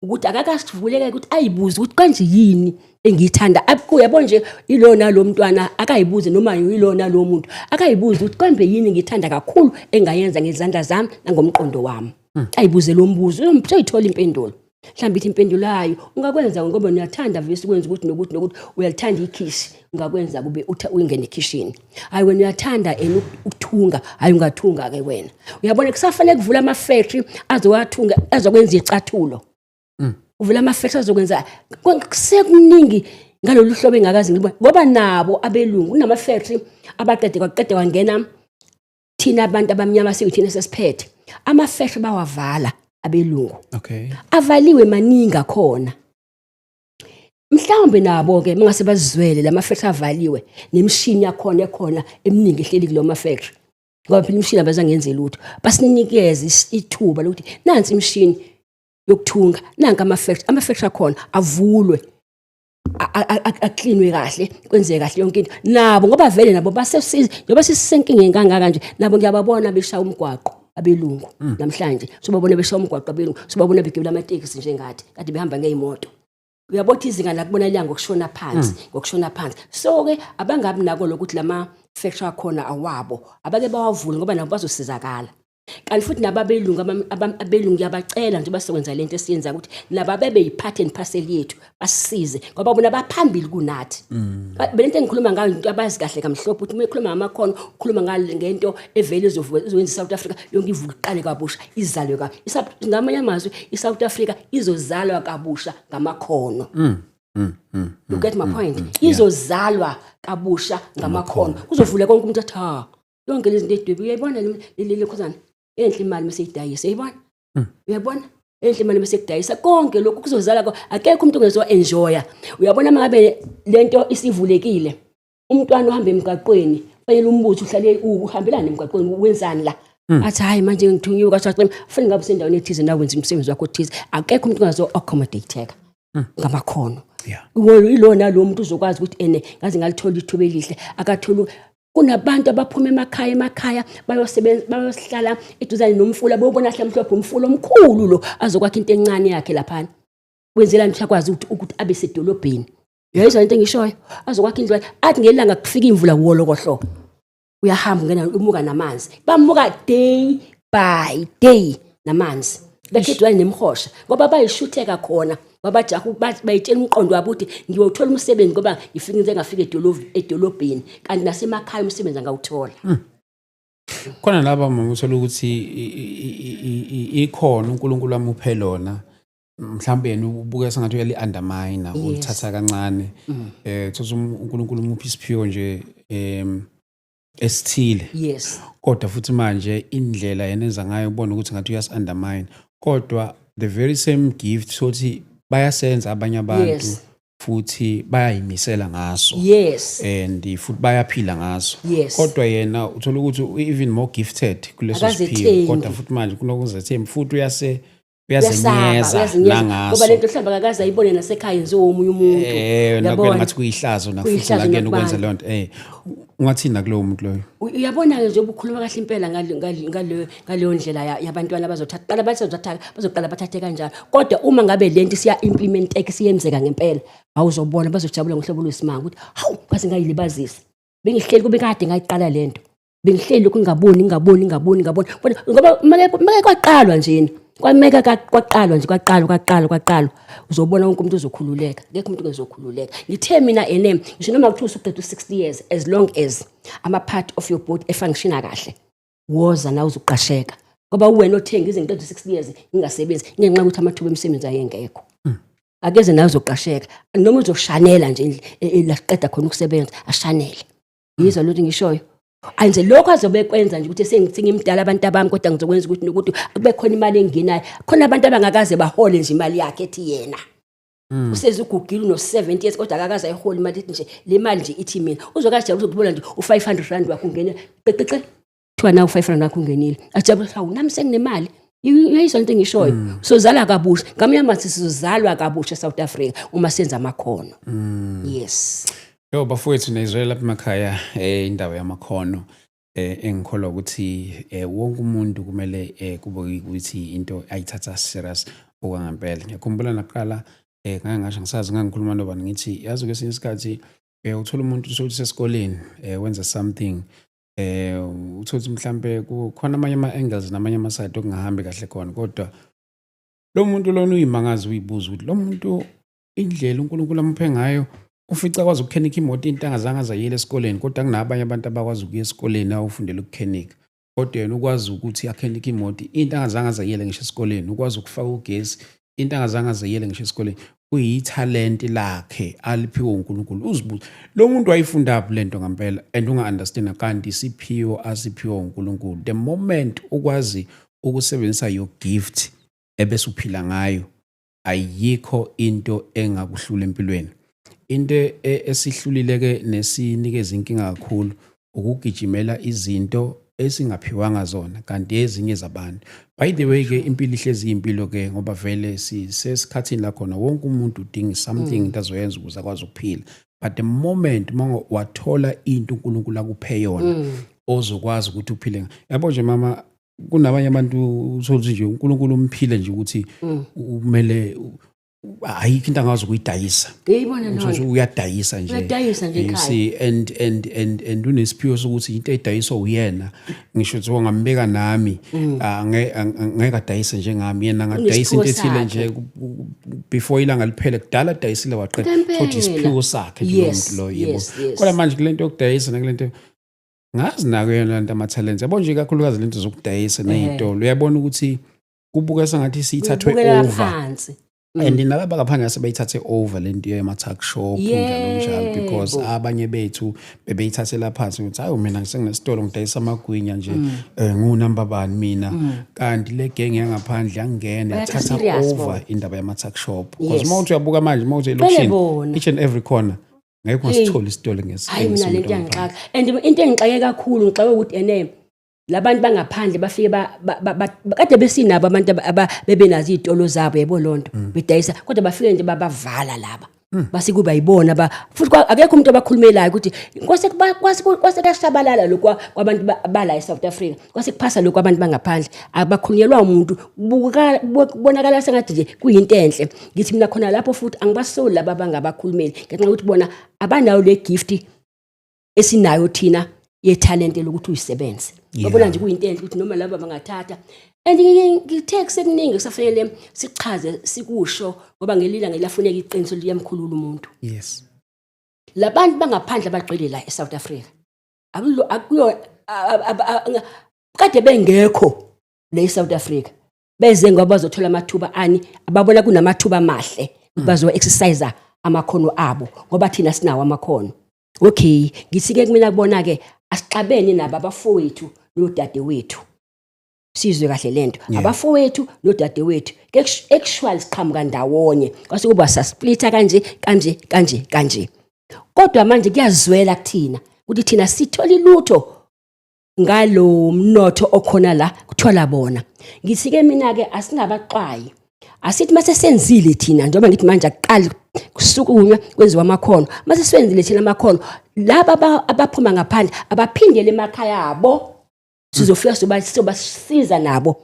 Speaker 2: ukuthi akakasivuleke ukuthi ayibuze ukuthi kanje yini engiyithanda. Uyabona nje ilona lo mntwana akayibuze noma yilona lo muntu akayibuze ukuthi kambe yini ngithanda kakhulu engayenza ngezandla zami nangomqondo wami. Ayibuze lo mbuzo uyayithola impendulo. Mhlawumbe ithi impendulo yayo ungakwenza ngoba uyathanda vese ukwenza ukuthi nokuthi uyalithanda ikhishi ungakwenza kube uyingene ekishini. Hayi wena uyathanda ukuthunga hayi ungathunga ke wena. Uyabona kusafanele kuvula ama factory azowathunga azokwenza icathulo. Uvula ama factory azokwenza kusekuningi ngalolu hlobo engakazi ngibona ngoba nabo abelungu kunama factory abaqede kwangena thina abantu abamnyama sikuthina sesiphethe ama factory bawavala abelungu.
Speaker 1: Okay.
Speaker 2: Avaliwe maningi khona. Mhlawumbe nabo ke mangase bazizwele lama factory avaliwe nemishini yakhona ekhona eminingi ehleli kulo ma factory. Ngoba phela imishini abazangenze lutho. Basinikeze ithuba lokuthi nansi imishini yokuthunga nanka ama factory akhona avulwe. Aklinwe kahle kwenzeke kahle yonke into. Nabo ngoba vele nabo basesiza njoba sisisenkingeni kangaka nje nabo ngiyababona beshaya umgwaqo. Abelungu namhlanje sobabona beshaya umgwaqo abelungu sobabona begibela amatekisi njengathi kade behamba ngeimoto. Uyabothi izinga lakubona liyanga ngokushona phansi so ke abangabi nako lokuthi lama factory akhona awabo abake bawavule ngoba nabo bazosizakala. Kanti futhi nababelungu abelungu yabacela nje basebenza lento esiyenza ukuthi nabo bebe yipart and parcel yethu basisize ngoba bona baphambili kunathi. Belento engikhuluma ngayo into abazi kahle kamhlophe ukuthi umekhuluma ngamakhono ukhuluma ngento evele izokwenza South Africa yonke ivuka iqale kabusha izalwe ka ngamanye amazwi iSouth Africa izozalwa kabusha ngamakhono. You get my point? Izozalwa kabusha ngamakhono kuzovula konke umuntu athi yonke lezi zinto edwebi uyayibona leli khuzana enhle imali meseyidayisa uyayibona uyabona enhle imali mesekudayisa konke lokhu kuzozala akekho umuntu ongezo enjoya. Uyabona mangabe lento isivulekile umntwana uhamba emgaqweni fanele umbuthi uhlale uhambelana emgaqweni wenzani la athi hayi manje ngithunyiwe kwaShaqema fanele ngabe sendaweni ethize nawe wenza umsebenzi wakho othize akekho umuntu ongezo accommodateka ngamakhono. Ilona lo muntu uzokwazi ukuthi ngaze ngalithola ithuba elihle akathola. Kunabantu abaphuma emakhaya bayosebenza bayosihlala eduzane nomfula bobona hle mhlophe umfula omkhulu lo azokwakha into encane yakhe lapha. Wenzela nje akwazi ukuthi abe sedolobheni. Uyayizwa into engishoyo azokwakha indlu athi ngelanga kufika imvula wolokohlo. Uyahamba ngena umuka namanzi. Bamuka day by day namanzi. Bekhedwa nemhosha ngoba bayishutheka khona. Babajahu bayitshela umqondo wabo ukuthi ngiyothola umsebenzi ngoba ngafika edolobheni kanti nasemakhaya umsebenzi angawuthola.
Speaker 1: Khona laba mama uthola ukuthi ikhono uNkulunkulu amuphe lona mhlawumbe yena ubuke sengathi uyali-undermine ulithatha kancane. Thosa uNkulunkulu umuphe isiphiwo nje esithile.
Speaker 2: Yes.
Speaker 1: Kodwa futhi manje indlela yenza ngayo ubona ukuthi ngathi uyas-undermine. Kodwa the very same gift sothi bayasenza abanye abantu futhi bayayimisela ngaso.
Speaker 2: Yes.
Speaker 1: And futhi bayaphila ngaso.
Speaker 2: Yes.
Speaker 1: Kodwa yena uthola ukuthi even more gifted kuleso siphiwo kodwa futhi manje kunokuzethemba futhi uyazenyeza nangaso.
Speaker 2: Ngoba lento mhlamba akakaze ayibone nasekhaya yenziwa omunye umuntu.
Speaker 1: Yabona ngathi kuyihlazo nafuthi lakuyena ukwenza lonto. Ungathina kulowo muntu loyo.
Speaker 2: Uyabona ke nje ubukhuluma kahle impela ngaleyo ndlela yabantwana bazothatha bazoqala bathathe kanjalo. Kodwa uma ngabe lento siya implement siyenzeka ngempela awuzobona bazojabula ngohlobo lwesimanga ukuthi hawu kaze ngayilibazisa. Bengihleli kube kade ngayiqala lento. Bengihleli lokhu ngaboni ngoba make kwaqalwa nje kwameka kwaqalwa nje kwaqalwa uzobona wonke umuntu uzokhululeka ngeke umuntu uzokhululeka. Ngithe mina ngisho noma kuthiwa usuqeda 60 years as long as ama part of your body efunctiona kahle woza na uzuqasheka ngoba uwena othenga izinto 60 years ngingasebenzi ngenxa ukuthi amathuba emsebenzi ayengekho. Akeze nawe uzoqasheka noma uzoshanela nje laqeda khona ukusebenza ashanele. Yizwa lutho ngishoyo Anje lokho azobekwenza nje ukuthi sengithinga imidala abantu abami kodwa ngizokwenza ukuthi kube khona imali engenayo. Khona abantu abangakaze bahole nje imali yakhe ethi yena. Useze ugugile no 70 years kodwa akakaze ayihole imali ethi nje le mali nje ithi mina. Uzokajabula ukubona nje u500 wakho ungene qeqeqe. Kuthiwa na u500 wakho ungenile. Ajabula hawu nami senginemali. Uyayizwa into engishoyo. Sozala kabusha. Ngamnyama sizozalwa kabusha eSouth Africa uma senza amakhono. Yes.
Speaker 1: Yo bafowethu neIsrael lapha emakhaya indawo yamakhono engikholwa ukuthi wonke umuntu kumele kube ukuthi into ayithatha serious okwangempela. Ngiyakhumbula naqala ngake ngasho ngisazi ngangikhuluma nobani ngithi yazi kwesinye isikhathi uthola umuntu usothi sesikoleni wenza something uthothi mhlambe kukhona amanye ama-angles namanye ama-side okungahambi kahle khona, kodwa lo muntu lona uyimangazi uyibuza ukuthi lo muntu indlela uNkulunkulu amuphe ngayo ufica akwazi ukukhenika imoto into angazange azayile esikoleni, kodwa kunabanye abantu abakwazi ukuya esikoleni awufundela ukukhenika, kodwa yena ukwazi ukuthi akhenike imoto into angazange azayile ngisho esikoleni, ukwazi ukufaka ugesi into angazange azayile ngisho esikoleni. Kuyithalenti lakhe aliphiwe uNkulunkulu. Uzibuza lo muntu wayifundaphi lento ngempela and unga-understand kanti isiphiwo asiphiwe uNkulunkulu. The moment ukwazi ukusebenzisa your gift ebese uphila ngayo, ayikho into engakuhlula empilweni. Into esihlulileke nesinikeza inkinga kakhulu ukugijimela izinto esingaphiwanga zona kanti ezinye zabantu. By the way ke impilo ihlezi impilo ke ngoba vele sisesikhathini la khona wonke umuntu udinga something into azoyenza ukuze akwazi ukuphila. But the moment manje wathola into uNkulunkulu akuphe yona ozokwazi ukuthi uphile. Yabo nje mama, kunabanye abantu uthole nje uNkulunkulu umphile nje ukuthi umele ayikho into angazi ukuyidayisa.
Speaker 2: Ngiyibona nje
Speaker 1: uyadayisa nje.
Speaker 2: Uyadayisa nje
Speaker 1: ekhaya. You see and unesiphiwo sokuthi into edayiswa uyena. Ngisho ukuthi ngambeka nami angeke adayise njengami, yena ngadayisa into ethile nje before ilanga liphele kudala adayisile waqeda futhi isiphiwo sakhe lo yebo. Kodwa manje kulento yokudayisa nakulento ngazi nako yona lento ama-talents yabo nje kakhulukazi lento zokudayisa nezitolo uyabona ukuthi kubuka sengathi siyithathwe over. And nalaba ngaphandle sebeyithathe over lento yema-tuck shop njalo because abanye bethu bebeyithathela phansi ukuthi hayi mina ngisenginesitolo ngidayisa amagwinya nje ngunamba bani mina, kanti le gang yangaphandle yangena yathatha over indaba yama-tuck shop because mawuthi uyabuka manje mawuthi elokishini each and every corner ngeke ungasithola isitolo
Speaker 2: hayi mina lento yangixaka. And into engixake kakhulu ngixake ukuthi labantu bangaphandle bafike kade besinabo abantu bebenazo izitolo zabo yebo lonto bedayisa, kodwa bafike nje babavala laba basikuba yibona futhi akekho umuntu abakhulumelayo ukuthi kwase kashabalala lokho kwabantu bala eSouth Africa, kwase kuphasa lokho abantu bangaphandle abakhulunyelwa umuntu kubonakala sengathi nje kuyinto enhle. Ngithi mina khona lapho futhi angibasoli laba bangabakhulumeli ngenxa ukuthi bona abanayo le gift esinayo thina ye-talent lokuthi uyisebenze. Babona nje kuyinto enhle ukuthi noma laba bangathatha. And ngithe sekuningi kusafanele sichaze sikusho ngoba ngelila ngelafuneka iqiniso liyamkhulula umuntu.
Speaker 1: Yes.
Speaker 2: Labantu bangaphandle abagcwele la eSouth Africa akuyo kade bengekho la eSouth Africa, beze ngoba bazothola amathuba ani ababona kunamathuba amahle bazo exercise amakhono abo ngoba thina sinawo amakhono. Okay, ngithi-ke kumina kubona ke asixabene nabo abafowethu nodadewethu. Sizwe kahle lento. Abafowethu nodadewethu actually siqhamuka ndawonye. Kwase kuba sasplita kanje. Kodwa manje kuyazwela kuthina ukuthi thina sithola ilutho ngalo mnotho okhona la kuthola bona. Ngithi-ke mina ke asingabaxwayi. Asithi mase senzile thina njengoba ngithi manje aqala kusukunywa kwenziwa amakhono. Mase senzile thina amakhono laba abaphuma ngaphandle abaphindele emakhaya abo sizofika sobasiza nabo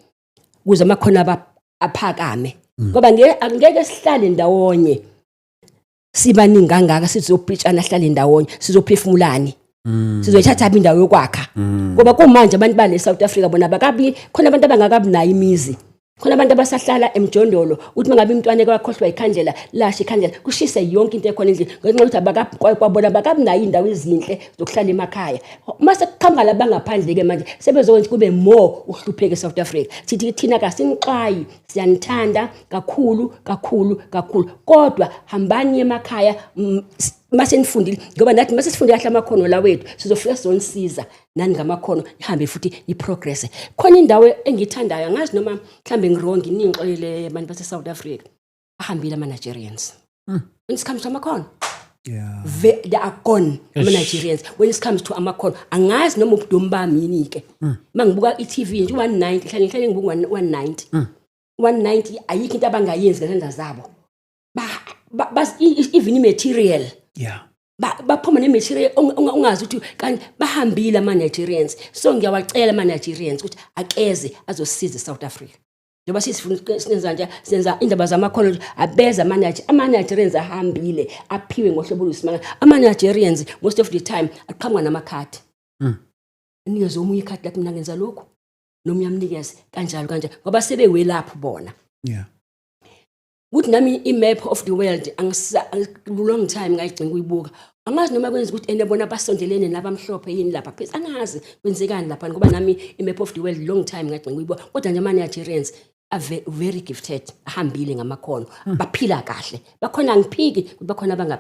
Speaker 2: ukuze amakhono aphakame. Ngoba angeke sihlale ndawonye sibaningi kangaka sizopitshana sihlale ndawonye sizophefumulani sizoyithatha indawo yokwakha. Ngoba kumanje abantu bale South Africa bona bakabi khona abantu abangakabi nayo imizi. Khona abantu abasahlala emjondolo uthi mangabe umntwana ekakhohlwa ikhandlela lashe ikhandlela kushise yonke into ekhona endlini ngenxa ukuthi abakakwabona bakabi nayo indawo ezinhle zokuhlala emakhaya. Mase kuqhamuka labangaphandle ke manje sebezokwenza kube more uhlupheke eSouth Africa. Sithi thina kasinixwayi siyanithanda kakhulu kodwa hambani emakhaya mase nifundile ngoba nathi mase sifundile kahle amakhono la wethu sizofika sizonisiza nani ngamakhono ihambe futhi iprogress. Khona indawo engithandayo angazi noma mhlambe ngirongi ningixolele abantu base South Africa ahambile ama-Nigerians when it comes to amakhono. They are gone ama-Nigerians when it comes to amakhono. Angazi noma ubudomu bami yini ke mangibuka i-TV nje 190 hlale ngibuka 190 ayikho into abangayenzi ngezandla zabo even i-material baphuma nematerial ungazi ukuthi kanti bahambile ama-Nigerians. So ngiyawacela ama-Nigerians ukuthi akeze azosiza South Africa. Njoba senza indaba zamakhono abeza ama-Nigerians ahambile aphiwe ngohlobo oluyisimanga. Ama-Nigerians most of the time aqhamuka namakhadi. Nikezwe omunye ikhadi lapho mina ngenza lokho noma uyamnikeza kanjalo ngoba sebewelapho bona.
Speaker 1: Yeah.
Speaker 2: Ukuthi nami i-map of the world long time ngayigcina kuyibuka. Angazi noma kwenza ukuthi enebona basondelene nabamhlophe yini lapha phela angazi kwenzekani lapha ngoba nami i-map of the world long time ngayigcina kuyibuka. Kodwa nje ama-Nigerians are very gifted, ahambile ngamakhono, baphila kahle. Bakhona ngiphiki ukuthi bakhona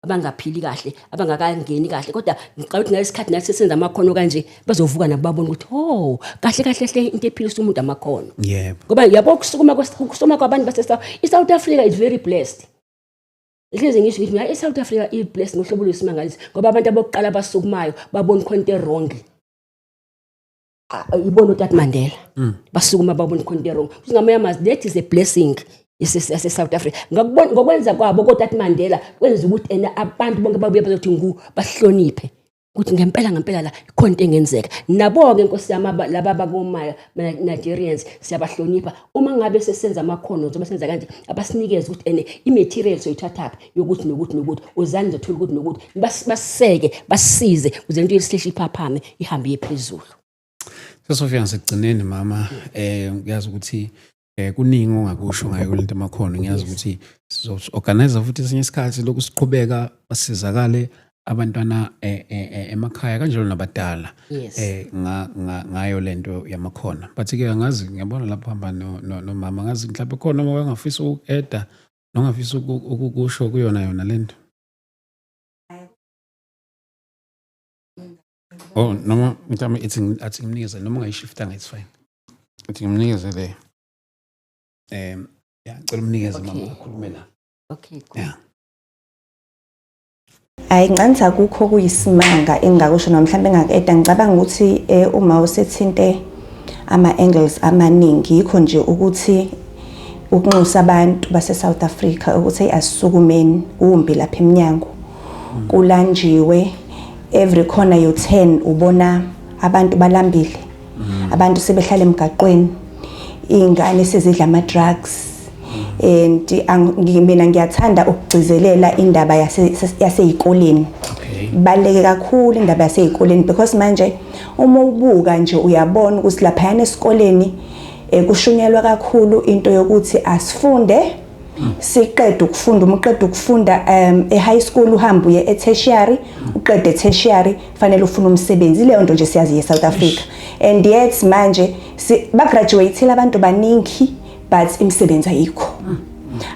Speaker 2: abangaphili kahle, abangakangeni kahle. Kodwa ngicela ukuthi ngalesikhathi nathi sesenza amakhono kanje bazovuka nabo babona ukuthi kahle into ephilisa umuntu amakhono.
Speaker 1: Yebo.
Speaker 2: Ngoba yabo kusoma kwabantu South Africa is very blessed. Ihleze ngisho ukuthi South Africa is blessed ngohlobo lwesimangaliso ngoba abantu abokuqala basukumayo babona khonto wrong. Ibona uTat Mandela. Basukuma babona khonto wrong. Usingamayamazi that is a blessing. Yase South Africa ngokwenza kwabo koTat Mandela kwenza ukuthi abantu bonke babuye bazothi bahloniphe ukuthi ngempela la ikhonto engenzeka. Nabo ke Nkosi yami laba bakomayo Nigerians siyabahlonipha uma ngabe sesenza amakhono zoba senza kanje abasinikeza ukuthi i-material soyithatha yokuthi nokuthi uzani zothola ukuthi nokuthi baseke basize ukuze into yesihlehla iphaphame ihambe phezulu.
Speaker 1: Sofia ngisekugcineni mama ngiyazi ukuthi kuningi ongakusho ngayo lento amakhono. Ngiyazi ukuthi sizo-organize futhi esinye isikhathi lokhu siqhubeka basizakale abantwana emakhaya kanjalo nabadala ngayo lento yamakhono. But ke ngazi ngiyabona lapho hamba nomama ngazi mhlawumbe khona uma ungafisa uku-eda nongafisa ukukusho kuyona yona lento. Noma mhlawumbe athi ngimnikeze noma ungayishiftanga it's fine. Athi ngimnikeze le ngicela umnikeze mama ukhulume la.
Speaker 2: Okay, cool.
Speaker 1: Yeah.
Speaker 3: Ayincanza kukho kuyisimanga engakusho noma mhlawumbe engakeda ngicabanga ukuthi uma usethinte ama-angles amaningi yikho nje ukuthi ukunxusa abantu base South Africa ukuthi asisukumeni umbi lapha eminyango kulanjiwe every corner you turn ubona abantu balambile abantu sebehlala emgaqweni ingane sezidla ama-drugs and mina ngiyathanda ukugcizelela indaba yaseyikoleni. Baleke kakhulu indaba yaseyikoleni because manje uma ubuka nje uyabona ukuthi lapha esikoleni kushunyelwa kakhulu into yokuthi asifunde siqede ukufunda umaqede ukufunda e-high school uhambe uye e-tertiary uqede e-tertiary fanele ufune umsebenzi leyo nto nje siyazi eSouth Africa and yet manje bagraduate abantu baningi but imisebenzi ayikho.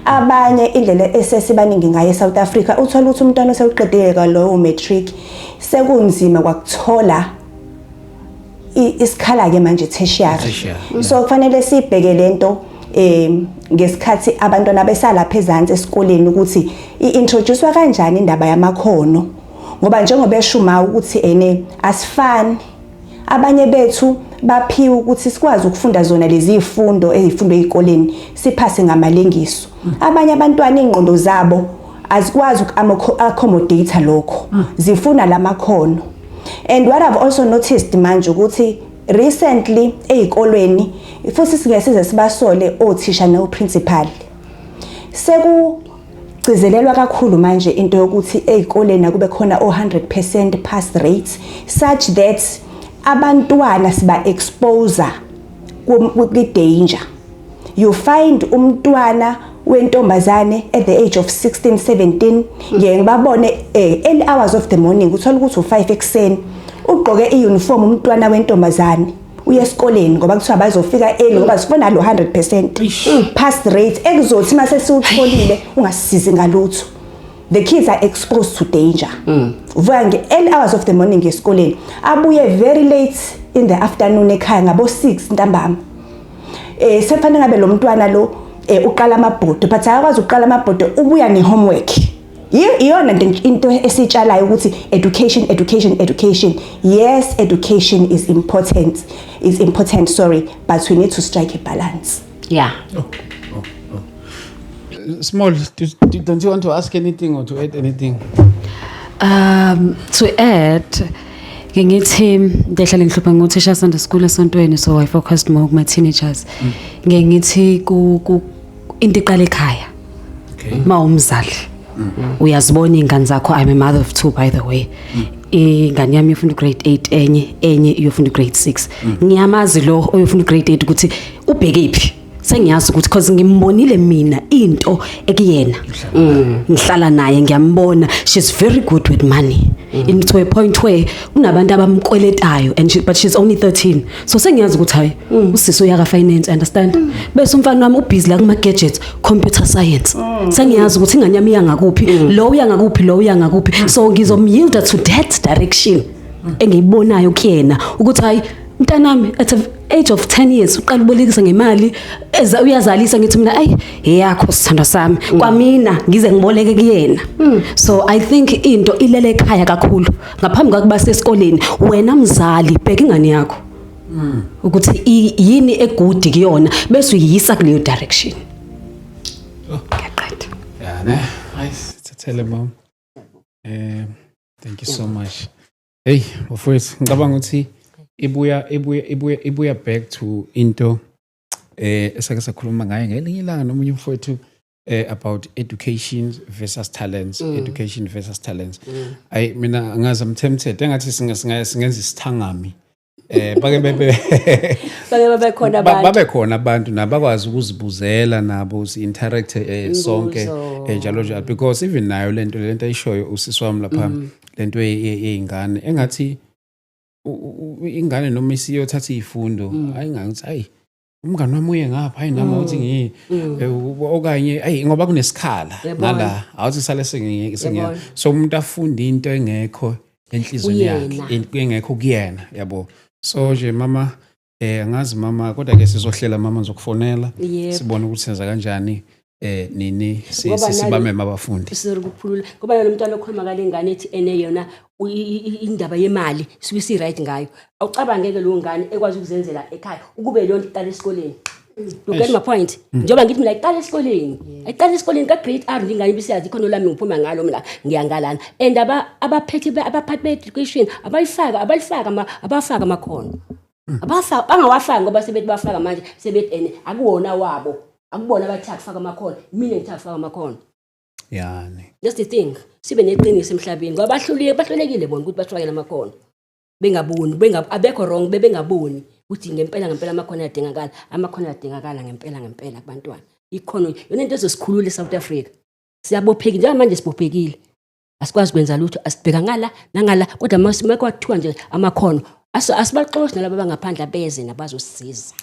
Speaker 3: Abanye indlela esesibaningi ngayo eSouth Africa uthola ukuthi umntwana osewuqedile kalowo matric sekunzima kwakuthola isikhala ke manje tertiary. So kufanele sibheke lento ngesikhathi abantwana besala phezantsi esikoleni ukuthi i-introducewa kanjani indaba yamakhono ngoba njengoba eshuma ukuthi asifani abanye bethu baphiwe ukuthi sikwazi ukufunda zona lezi izifundo ezifundwa ezikoleni siphase ngamalengiso. Abanye abantwana ingqondo zabo azikwazi uku-accommodate lokho zifuna lamakhono. And what I've also noticed manje ukuthi recently ezikolweni futhi singesize sibasole othisha noprincipal sekugcizelelwa kakhulu manje into yokuthi ezikoleni akube khona 100% pass rate such that abantwana siba expose ku danger. You find umntwana wentombazane at the age of 16 17 ngiyababone early hours of the morning uthola ukuthi u5 ekseni ugqoke iuniform umntwana wentombazane uye esikoleni ngoba kuthiwa bazofika early ngoba sifuna lo 100% pass rate ekuzothi mase siwutholile ungasisizi ngalutho. The kids are exposed to danger. Vange early hours of the morning esikoleni abuye very late in the afternoon ekhaya ngabo 6 ntambama. Sefanele ngabe lo mntwana lo uqala amabhodo but akwazi uqala amabhodo ubuya ne-homework. Iyona into esitshalayo ukuthi education. Yes, education is important. But we need to strike a balance.
Speaker 2: Yeah.
Speaker 1: Small, don't you want to ask anything or to add anything?
Speaker 4: To add, ngithi ngihlala ngihlupha ngothisha Sunday school esontweni, so I focused more on my teenagers. Ngithi ku into iqala ekhaya. Mawumzali. Uyazibona ingane zakho. I'm a mother of 2 by the way. Ingane yami ufunda grade 8 enye iyofunda grade 6. Ngiyamazi lo oyofunda grade 8 ukuthi ubheke iphi. Sengiyazi ukuthi because ngimbonile mina into ekuyena. Ngihlala naye ngiyambona. She's very good with money. Into a point where kunabantu abamkweletayo but she's only 13. So sengiyazi ukuthi hayi usisi uyaka finance, understand? Bese umfana wami ubusy la kuma gadgets, computer science. Sengiyazi ukuthi ingane yami yangakuphi, lo uyangakuphi, lo uyangakuphi. So ngizomyielda to that direction. Engiyibonayo kuyena ukuthi hayi mntanami at the age of 10 years uqala ubolekisa ngemali uyazalisa ngithi mina ayi yakho sithanda sami kwamina ngize ngiboleke kuyena. So I think into ilele ekhaya kakhulu ngaphambi kokuba sesikoleni wena mzali bheka ingane yakho ukuthi yini egudi kuyona bese uyisa kuleyo direction. Ngiyaqeda.
Speaker 1: Yeah, ne. Nice. Tell mom. Thank you so much. Hey, mfowethu ngicabanga ukuthi ibuya back to into esake sakhuluma ngayo ngelinye ilanga nomunye mfowethu about education versus talents. Education versus talents. Mina ngazi I'm tempted engathi singenza isithangami. Babe khona abantu nabakwazi ukuzibuzela nabo si-interact sonke njalo njalo because even nayo lento ayishoyo usisi wami lapha lento eyingane engathi ingane noma isiyothatha izifundo ayingathi hayi umngane wami uye ngapha hayi nami uthi ngiyi okanye hayi ngoba kunesikhala ngala awuthi sale sengiya so umuntu afunda into engekho enhlizweni yakhe engekho kuyena yabo. So nje mama ngazi mama kodwa ke sizohlela mama ngizokufonela sibone ukuthi senza kanjani nini sibamema abafundi
Speaker 2: sikukhulula ngoba lo mntwana okhuluma ngale ngane ethi ene yona indaba yemali sibisi right ngayo awucabangeke lo ngane ekwazi ukuzenzela ekhaya ukube leyo iqala esikoleni. You get my point? Njoba ngithi mina iqala esikoleni ayiqala esikoleni ka grade R ngingane bisiyazi ikhono lami ngiphuma ngalo mina ngiyangalana and abaphathi be-education abafaka amakhono bangawafaka ngoba sebethi bafaka manje sebethi akuwona wabo akubona abathi akufaka amakhono mina ngithi akufaka amakhono.
Speaker 1: Yani
Speaker 2: just the thing sibe neqiniso emhlabeni ngoba bahlulekile bona ukuthi bafake amakhono bengaboni abekho wrong bengaboni ukuthi ngempela amakhono adingakala ngempela kubantwana ikhono yona into ezosikhulula eSouth Africa siyabophekile njengamanje sibophekile asikwazi kwenza lutho asibheka ngala nangala kodwa mase kwathiwa nje amakhono asibaxoshi nalabo bangaphandle beze nabazosisiza.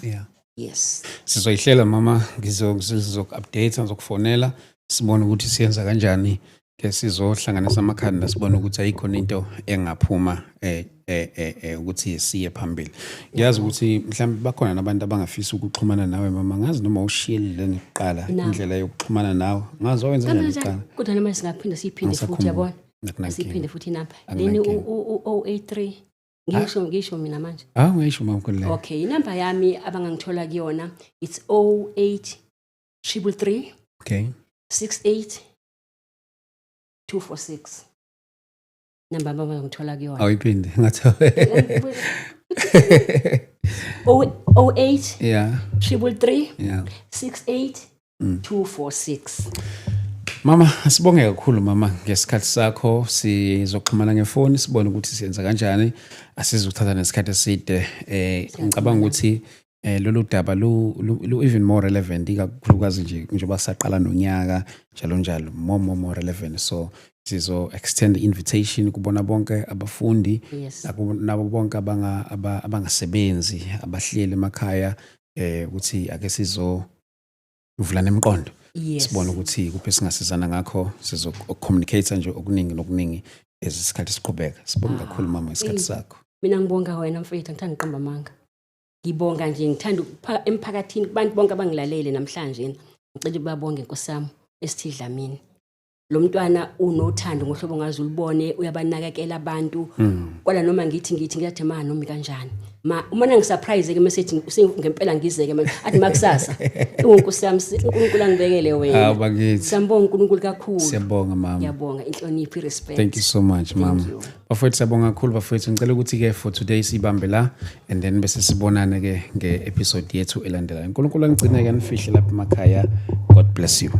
Speaker 2: Yes.
Speaker 1: Sizoyihlela mama ngizoku-update ngizokufonela sibone ukuthi siyenza kanjani ke sizohlanganisa amakhanda sibone ukuthi ayikhona into engaphuma ukuthi siye phambili. Ngiyazi ukuthi mhlawumbe bakhona nabantu abangafisa ukuxhumana nawe mama ngazi noma ushiyile nekuqala indlela yokuxhumana nawe ngazi owenza njani kuqala
Speaker 2: kodwa noma singaphinde siphinde futhi yabona siphinde futhi inamba leni 083 ngisho mina manje
Speaker 1: ngisho mama kulle.
Speaker 2: Okay inamba yami abangangithola kuyona it's 08333
Speaker 1: okay
Speaker 2: 68 246 namba abangangithola kuyona
Speaker 1: ayiphinde ngathi
Speaker 2: 08
Speaker 1: yeah
Speaker 2: 333
Speaker 1: yeah
Speaker 2: 68 246.
Speaker 1: Mama asibonge kakhulu mama ngesikhathi sakho sizoxhumana ngefoni sibone ukuthi siyenza kanjani asizothatha nesikhathi eside ngicabanga ukuthi lolu daba lu even more relevant ikakhulukazi nje njengoba saqala nonyaka njalo more relevant so sizo extend invitation kubona bonke abafundi nabo bonke abangasebenzi abahleli emakhaya ukuthi ake sizovulana emqondo sibone ukuthi kuphi singasizana ngakho sizo-communicate nje okuningi nokuningi ezisikhathi siqhubeka. Sibonga kakhulu mama isikhathi sakho.
Speaker 2: Mina ngibonga wena mfethu ngithanda uqamba amanga. Ngibonga nje ngithanda emphakathini kubantu bonke abangilalele namhlanje ngicela babonge nkosami esithidlamini. Lo mntwana unothando ngohlobo ngazi ulibone uyabanakekela abantu kwala noma ngithi ngiyathi ma noma kanjani uma nangisurprise ke message ngempela ngizeke manje athi makusasa unkosi yami uNkulunkulu angibekele wena
Speaker 1: bakithi
Speaker 2: siyambonga uNkulunkulu kakhulu
Speaker 1: siyabonga mama
Speaker 2: ngiyabonga inhlonipho respect
Speaker 1: thank you so much mama bafowethu siyabonga kakhulu bafowethu ngicela ukuthi ke for today sibambe la and then bese sibonana ke ngeepisode yethu elandelayo uNkulunkulu angigcine ke nifihle lapha emakhaya god bless you